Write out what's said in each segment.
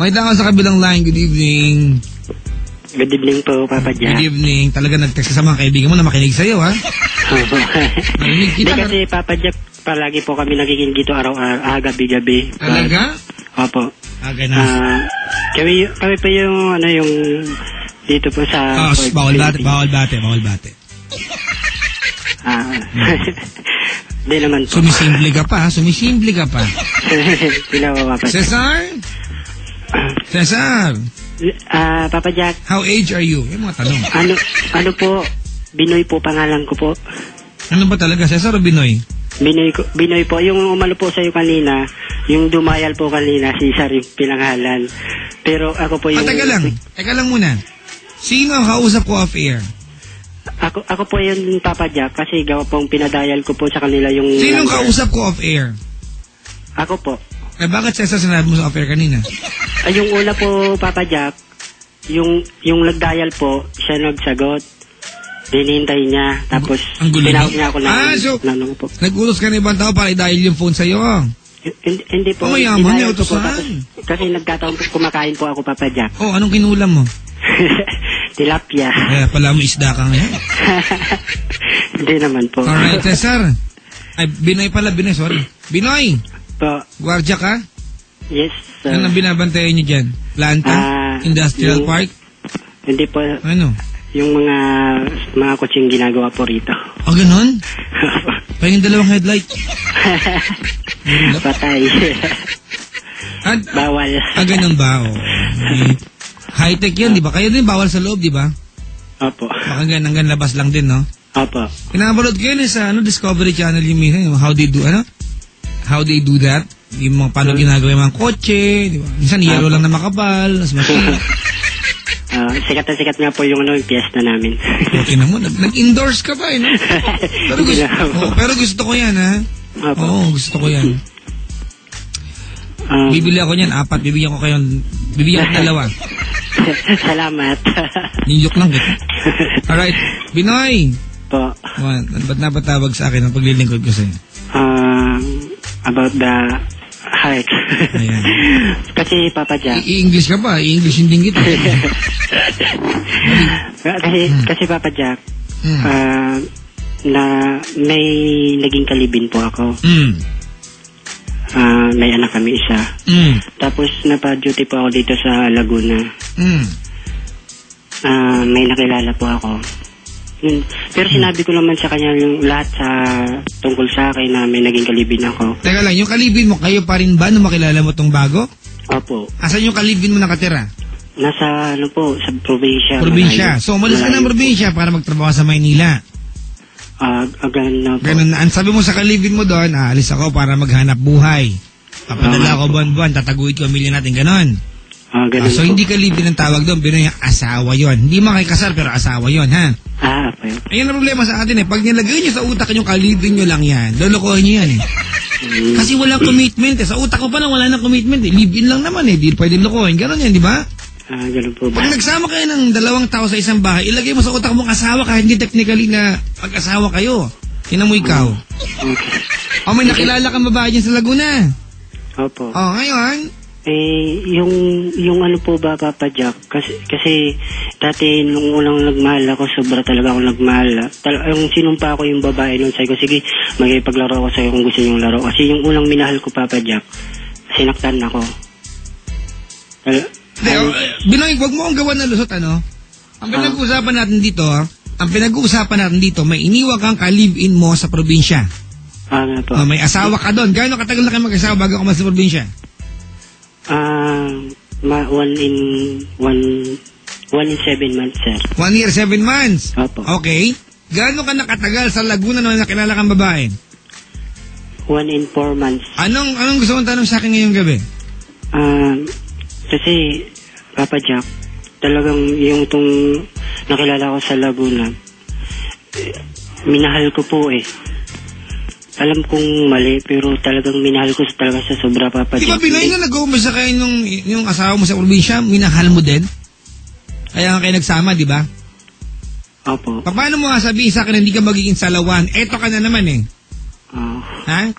May tao sa kabilang line. Good evening. Good evening po, Papa Jack. Good evening. Talaga nag-text ka sa mga kaibigan mo na makinig sa'yo, ha? Narinig Hindi kita. kasi, Papa Jack, palagi po kami nagiging dito araw-araw, gabi-gabi. Talaga? Opo. Ganun. Kami pa yung, yung dito po sa... Bawal bate. Hindi naman po. Sumisimple ka pa. Hindi na po, Papa Jack. Cesar. Papa Jack. How age are you? Yung mga tanong. Ano po, Binoy po pangalan ko po. Ano ba talaga, Cesar o Binoy? Binoy po. Yung umalo po sa'yo kanina, yung dumayal po kanina, Cesar yung pinangalan. Pero ako po yung... Teka lang muna. Sino ang kausap ko off-air? Ako po yung Papa Jack kasi gawa pong pinadayal ko po sa kanila yung... Sino ang kausap ko off-air? Ako po. Bakit Cesar sinabi mo sa off-air kanina? Yung una po, Papa Jack, yung nag-dial po, siya nagsagot. Hinihintay niya, tapos tinawag niya ako na... po. Nag-utos ka na ibang tao para i-dial yung phone sa'yo? Hindi po. Mayaman niya, utosan. Kasi nagkataon po, kumakain po ako, Papa Jack. Anong kinulam mo? Tilapia. Kaya pala mo isda ka ngayon. Hindi naman po. Alright, Cesar. Binoy, sorry. Binoy! Po. Gwardiya ka? Yes, sir. Ano ang binabantayan niyo dyan? Planta? Industrial Park? Hindi po. Ano? Yung mga kutsing ginagawa po rito. Ganon? Pahingin dalawang headlight. Patay. Bawal. Ganon ba? High-tech yan, di ba? Kayo din bawal sa loob, di ba? Opo. Baka hanggang labas lang din, no? Opo. Pinapanood ko yun sa Discovery Channel yung how they do, how they do that. Yung mga paano ginagawa yung mga kotse, di ba? Minsan yellow lang na makapal, mas masira. Sikat na sikat nga po yung piyesta namin. Okay na mo, nag-endorse ka pa no? Pero gusto ko yan, ha? Oo, gusto ko yan. Bibili ako niyan, 4, bibigyan ko 2. Salamat. Niyok lang kita. Alright, Binoy. Po. Ba't napatawag sa akin ang paglilingkod ko sa'yo? About the heart. Ayan. Kasi, Papa Jack. I-English ka pa. I-Englishin din kita. Kasi, Papa Jack, na may naging kalibin po ako. May anak kami isa. Tapos, napa-duty po ako dito sa Laguna. May nakilala po ako. Pero sinabi ko naman sa kanya yung lahat sa tungkol sa akin na may naging kalibin ako. Teka lang, yung kalibin mo, kayo pa rin ba nung makilala mo tong bago? Opo. Asan yung kalibin mo nakatira? Nasa, sa probinsya. Probinsya. So, umalis ka ng probinsya para magtrabaho sa Maynila. Ganun na po. Ganun na. Sabi mo sa kalibin mo doon, aalis ako para maghanap buhay. Papadala ako buwan-buwan, tataguid ko pamilya natin, ganon. Ganun so, po. hindi kalibin ang tawag doon, Binoy, asawa yon. Hindi makikasal, pero asawa yon, ha? Po. Ayun ang problema sa atin, Pag nilagay nyo sa utak yung kalibin nyo lang yan, lolokohin nyo yan, Kasi walang commitment, Sa utak ko pa lang, wala nang commitment, Live-in lang naman, Di pwede lokohin. Ganon yan, di ba? Ganun po ba? Pag nagsama kayo ng 2 tao sa isang bahay, ilagay mo sa utak mong asawa ka, hindi technically na pag-asawa kayo. Tinan mo ikaw. Okay. May nakilala kang babae dyan sa Laguna. Opo. Ngayon? Yung ano po ba, Papa Jack? Kasi dati nung unang nagmahal ako, sobra talaga ako nagmahal. Yung sinumpa ko yung babae nun, sabi ko, sige, magpaglaro ako sa'yo kung gusto niyong laro. Kasi yung unang minahal ko, Papa Jack, sinaktan ako. Binoy, wag mo akong gawa ng lusot, Ang pinag-uusapan natin dito, may iniwag kang ka-live-in mo sa probinsya. Po. May asawa ka doon. Gaano katagal na kayo mag-asawa bago ka mas sa probinsya? 1 in 7 months, sir. 1 year, 7 months? Opo. Okay. Gaano ka nakatagal sa Laguna nung nakilala kang babae? 1 in 4 months. Anong gusto mong tanong sa akin ngayong gabi? Kasi, Papa Jack, talagang yung itong nakilala ko sa Laguna, minahal ko po Alam kong mali, pero talagang minahal ko talaga sa sobra, Papa Jack. Di ba, Binoy, na nag-uumpisa kayo yung asawa mo sa probinsya, minahal mo din? Kaya nga kayo nagsama, di ba? Opo. Paano mo sabihin sa akin hindi ka magiging salawan? Eto ka na naman Ha?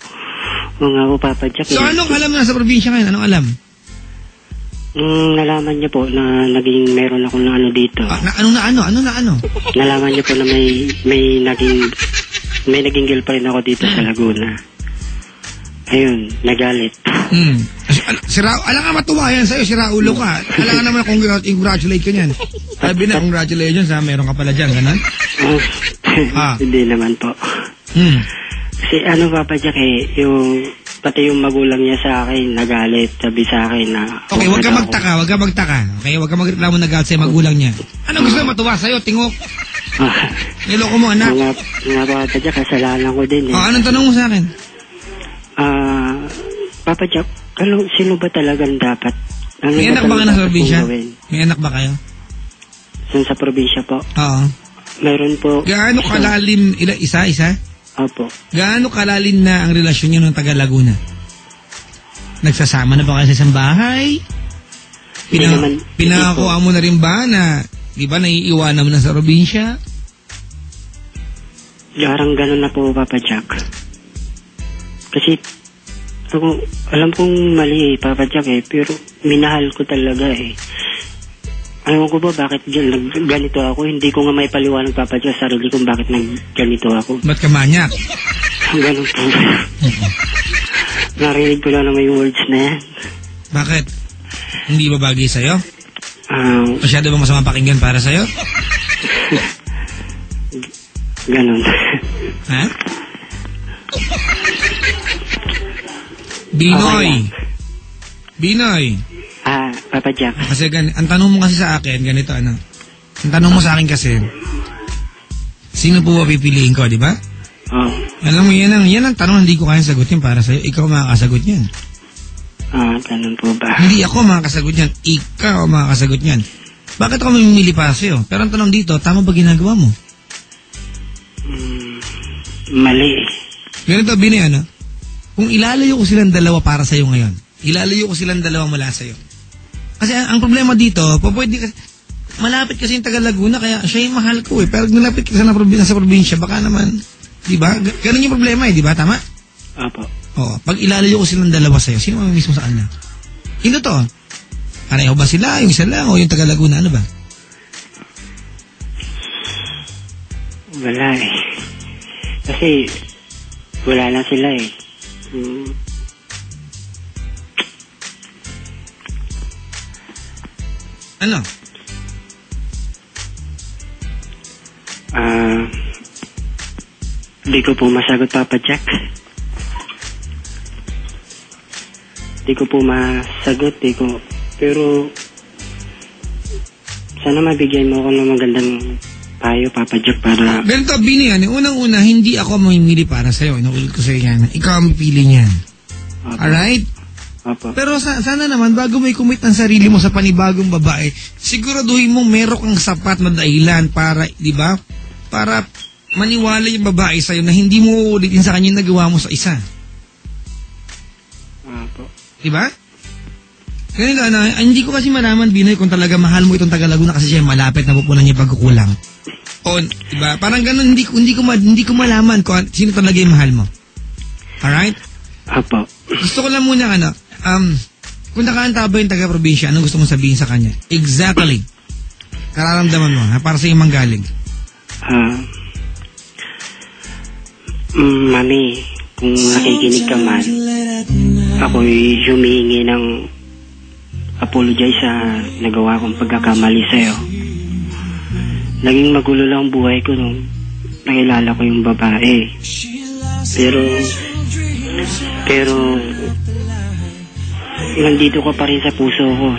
Mga po, Papa Jack. So, anong alam mo na sa probinsya ngayon? Anong alam? Nalaman niya po na naging meron ako na ano dito. Ano na ano? Nalaman niya po na may naging girlfriend ako dito sa Laguna. Ayun, nagalit. Alam ka matuwa yan sa'yo, siraulo ka. Alam ka naman congratulate ka niyan. Sabi na, congratulations ha, meron ka pala dyan, ganun? Hindi naman po. Kasi Papa Jack pati yung magulang niya sa akin, nagalit, sabi sa akin na... Okay, wag ka magtaka. Okay, wag ka magreklamo na galit sa magulang niya. Ano gusto matuwa sa'yo, tingok? Niloko mo, anak. Mga Papa Jack, kasalanan ko din eh. Anong tanong mo sa akin? Papa Jack, sino ba talagang dapat? May anak ba ka na sa probinsya? May anak ba kayo? Sa probinsya po? Oo. Meron po. Gaano kalalim, isa? Opo. Gaano kalalim na ang relasyon niyo ng taga Laguna? Nagsasama na ba kayo sa isang bahay? Pinakakuha mo na rin ba na, di ba, naiiwanan mo na sa probinsya? Jarang ganun na po, Papa Jack. Kasi, alam kong mali Papa Jack pero minahal ko talaga Ayaw ko ba bakit ganito ako? Hindi ko nga may paliwanag, Papa Jack, sarili kong bakit ganito ako. Ba't ka manyak? Ganun po. Narinig ko lang na may words na yan. Bakit? Hindi ba bagay sa'yo? Masyado ba masama pakinggan para sa'yo? Ganun. Ha? Binoy. Papa Jack. Kasi ang tanong mo kasi sa akin, ganito Ang tanong mo sa akin kasi, sino po ba pipiliin ko, di ba? Alam mo, yan ang tanong, hindi ko kaya sagutin para sa'yo. Ikaw makakasagot yan. Ganun po ba? Hindi ako makakasagot yan. Ikaw makakasagot yan. Bakit ako mamimili para sa'yo? Pero ang tanong dito, tama ba ginagawa mo? Mali. Ganito, Binoy, kung ilalayo ko silang dalawa para sa'yo ngayon, ilalayo ko silang dalawa mula sa'yo. Kasi ang problema dito, malapit kasi yung taga Laguna, kaya siya yung mahal ko Pero nalapit ka sa probinsya, baka naman, di ba? Ganun yung problema di ba? Tama? Apo. Oo. Pag ilalayo ko silang dalawa sa'yo, sino mamimiss mo sa kanya? Sino to? Pareho ba sila? Yung isa lang o yung taga Laguna? Ano ba? Wala Kasi, wala na sila Ano? Di ko po masagot, Papa Jack. Pero, sana mabigyan mo ako ng magandang payo, Papa Jack, para... Ganito, Binoy, unang-una, hindi ako mamimili para sa'yo. Inuulit ko sa'yo yan. Ikaw ang pipili niyan. Alright? Opo. Pero sana naman, bago mo i-commit ang sarili mo sa panibagong babae, siguraduhin mo meron kang sapat na dahilan para, di ba? Para maniwala yung babae sa'yo na hindi mo ulitin sa kanya yung nagawa mo sa isa. Opo. Di ba? Ganito, hindi ko kasi malaman, Binoy, kung talaga mahal mo itong taga Laguna kasi siya malapit na pupunan niya pagkukulang. O, di ba? Parang ganun, hindi ko malaman kung sino talaga yung mahal mo. Alright? Apo. Gusto ko lang muna, kung nakaantaba yung taga-probinsya, ano gusto mong sabihin sa kanya? Exactly. Kararamdaman mo, para sa iyong manggaling. Mami, kung nakikinig ka man, ako'y humihingi ng apologize sa nagawa kong pagkakamali sa'yo. Naging magulo lang ang buhay ko nung nakilala ko yung babae. Pero nandito ka pa rin sa puso ko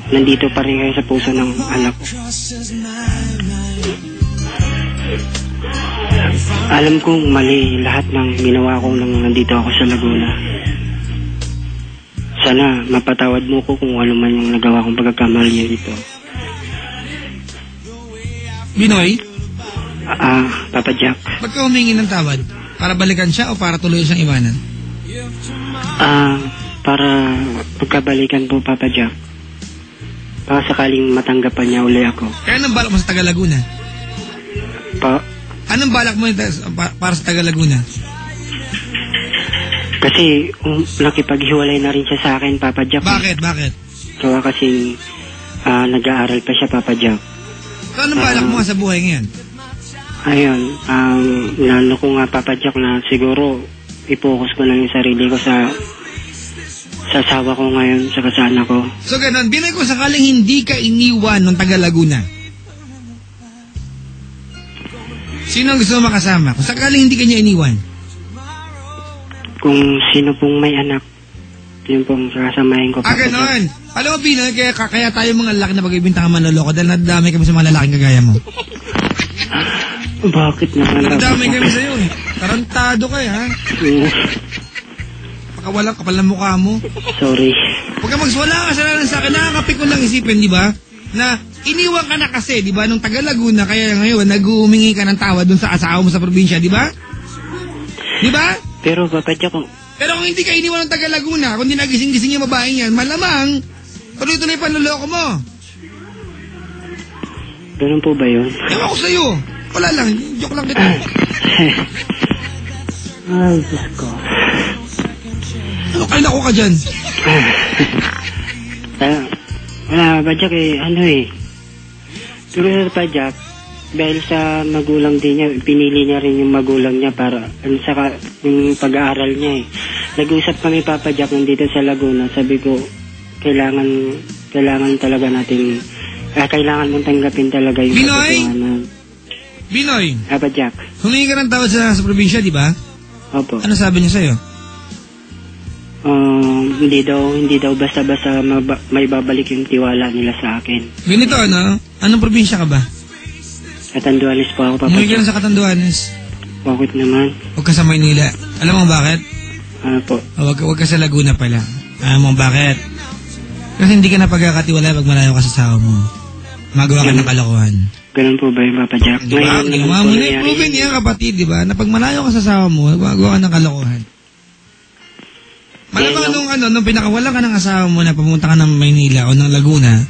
Nandito pa rin kayo sa puso ng anak ko. Alam kong mali lahat ng ginawa ko nang nandito ako sa Laguna. Sana mapatawad mo ko kung ano man yung nagawa kong pagkakamali dito. Binoy? Papa Jack. Ba't ka humingi ng tawad? Para balikan siya o para tuloy siyang iwanan? Para pagkabalikan po, Papa Jack. Para sakaling matanggapan niya uli ako. Kaya anong balak mo sa Taga Laguna? Anong balak mo para sa Taga Laguna? Kasi nakipaghiwalay na rin siya sa akin, Papa Jack. Bakit? Kaya kasi nag-aaral pa siya, Papa Jack. So, anong balak mo sa buhay ngayon? Ayun, nalo ko nga, Papa Jack, na siguro i-focus ko lang yung sarili ko sa asawa ko ngayon, sa kasana ko. So, ganun. Binay ko sakaling hindi ka iniwan ng taga Laguna. Sino ang gusto mo makasama? Kung sakaling hindi ka niya iniwan. Kung sino pong may anak, yun pong kasamahin ko. Ganun. Alam mo, Binoy, kaya tayo mga lalaki na pag-ibintang manloloko dahil nadami kami sa mga lalaking kagaya mo. Bakit naman? Nadami kami sa'yo eh. Tarantado ka eh, ha? Pakawalang kapal na mukha mo. Sorry. Huwag ka magswala ka sa akin. Nakakapik ko lang isipin, di ba? Na iniwan ka na kasi, di ba? Nung taga Laguna, kaya ngayon, nag-uumingi ka ng tawa dun sa asawa mo sa probinsya, di ba? Di ba? Pero, Papa Jack, pero kung hindi ka iniwan ng taga Laguna, kung di nagising-gising yung babaeng yan, malamang, tuloy-tuloy pa naloko mo. Ganun po ba yun? Ewan ko sa'yo. Wala lang. Joke lang kita. Ay, Diyos ko. Ano kaila ko ka dyan? Wala, Papa Jack Pero Papa Jack, dahil sa magulang din niya, pinili niya rin yung magulang niya para, saka yung pag-aaral niya Nag-usap kami, Papa Jack, nandito sa Laguna. Sabi ko, kailangan talaga natin, kailangan mong tanggapin talaga yung katotohanan. Binoy! Papa Jack. Humingi ka ng tawad sa probinsya, di ba? Opo. Ano sabi niya sa'yo? Hindi daw basta-basta may babalik yung tiwala nila sa akin. Ganito, ano? Anong probinsya ka ba? Catanduanes po ako, Papa Umuwi ka Jack. na sa Catanduanes. Bakit naman? Huwag ka sa Maynila. Alam mo bakit? Ano po? Huwag ka sa Laguna pala. Alam mo bakit? Kasi hindi ka na pagkakatiwala pag malayo ka sa asawa mo. Magawa ka ng kalokohan. Ganun po ba yung Papa Jack? Diba? Ginawa mo na proven niya, kapatid, diba? Na pag malayo ka sa asawa mo, magawa ka ng kalokohan. Malamang nung pinakawalan ka ng asawa mo na pumunta ka ng Maynila o ng Laguna,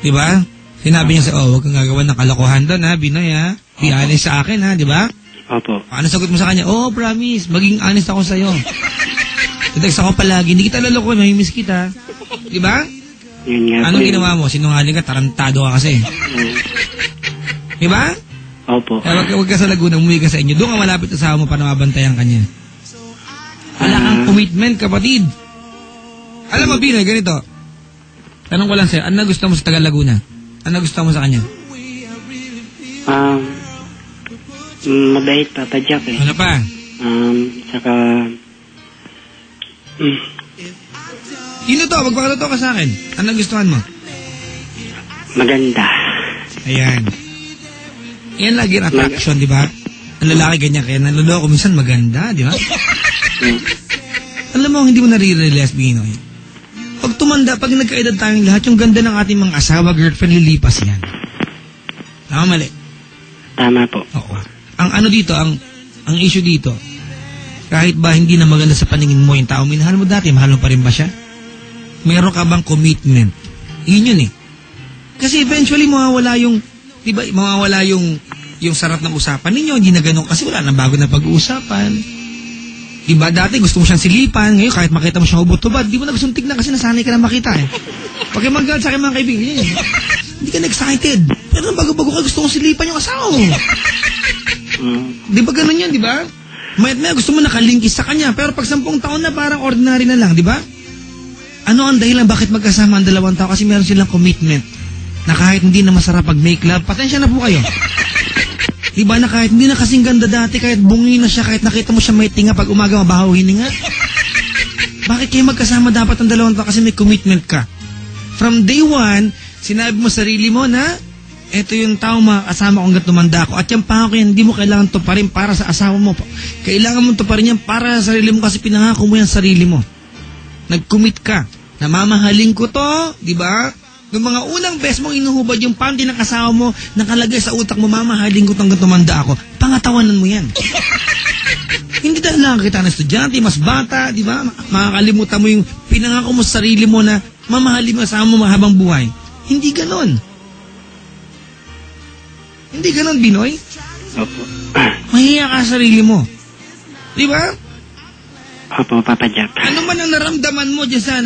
diba? Sinabi niya huwag kang gagawa ng kalokohan doon, ha, Binoy, ha? Be honest sa akin, ha, diba? Opo. Ano sagot mo sa kanya? Promise, maging honest ako sa'yo. Tatags ako palagi, hindi kita laloko, mamimiss kita. Diba? Yun nga. Anong ginawa mo? Sinungaling ka, tarantado ka kasi. Diba? Opo. Huwag ka sa Laguna, umuwi ka sa inyo. Doon ka malapit sa asawa mo para mabantayan ka niya. Wala kang commitment, kapatid. Alam mo, Binoy, ganito. Tanong ko lang sa'yo, ano gusto mo sa taga Laguna? Ano gusto mo sa kanya? Mabait, Papa Jack Ano pa? Saka... Sino to? Magpakatotoo ka sa akin. Ano gustuhan mo? Maganda. Ayan. Yan lagi ang attraction, di ba? Ang lalaki ganyan, kaya naloloko minsan maganda, di ba? Alam mo, hindi mo nare-realize, Binoy. Pag tumanda, pag nagkaedad tayong lahat, yung ganda ng ating mga asawa, girlfriend, lilipas yan. Tama, mali? Tama po. Oo. Ang ano dito, ang issue dito, kahit ba hindi na maganda sa paningin mo yung tao, minahal mo dati, mahal mo pa rin ba siya? Meron ka bang commitment? Yun eh. Kasi eventually mawawala yung, di ba, mawawala yung sarap ng usapan ninyo, hindi na ganun kasi wala nang bago na pag-uusapan. Di ba, dati gusto mo siyang silipan, ngayon kahit makita mo siyang hubot-hubad, di mo na gustong tignan kasi nasanay ka na makita eh. Pag yung mag-guard sa akin mga kaibigan, hindi ka na-excited. Pero nang bago-bago ka, gusto kong silipan yung asawa mo. Di ba ganun yan, di ba? Mayat-maya gusto mo nakalingkis sa kanya, pero pag 10 taon na parang ordinary na lang, di ba? Ano ang dahilan bakit magkasama ang 2 tao? Kasi meron silang commitment na kahit hindi na masarap pag make love, patensya na po kayo. Diba na kahit hindi na kasing ganda dati, kahit bungi na siya, kahit nakita mo siya may tinga pag umaga mabahaw hininga? Bakit kayo magkasama dapat ang 2 tao? Kasi may commitment ka. From day 1, sinabi mo sarili mo na eto yung tao makasama ko hanggang tumanda ako. At yung pangako yan, hindi mo kailangan tuparin para sa asawa mo. Kailangan mo tuparin yan para sa sarili mo kasi pinangako mo yan sarili mo. Nag-commit ka. Namamahalin ko to, di ba? Noong mga unang beses mong inuhubad yung panty ng asawa mo, nakalagay sa utak mo, mamahalin ko hanggang tumanda ako. Pangatawanan mo yan. Hindi dahil nakakita ng estudyante, mas bata, di ba? Makakalimutan mo yung pinangako mo sa sarili mo na mamahalin mo asawa mo mahabang buhay. Hindi ganon. Hindi ganon, Binoy. Opo. Mahiya ka sa sarili mo. Di ba? Opo, Papa Jack. Ano man ang naramdaman mo dyan sa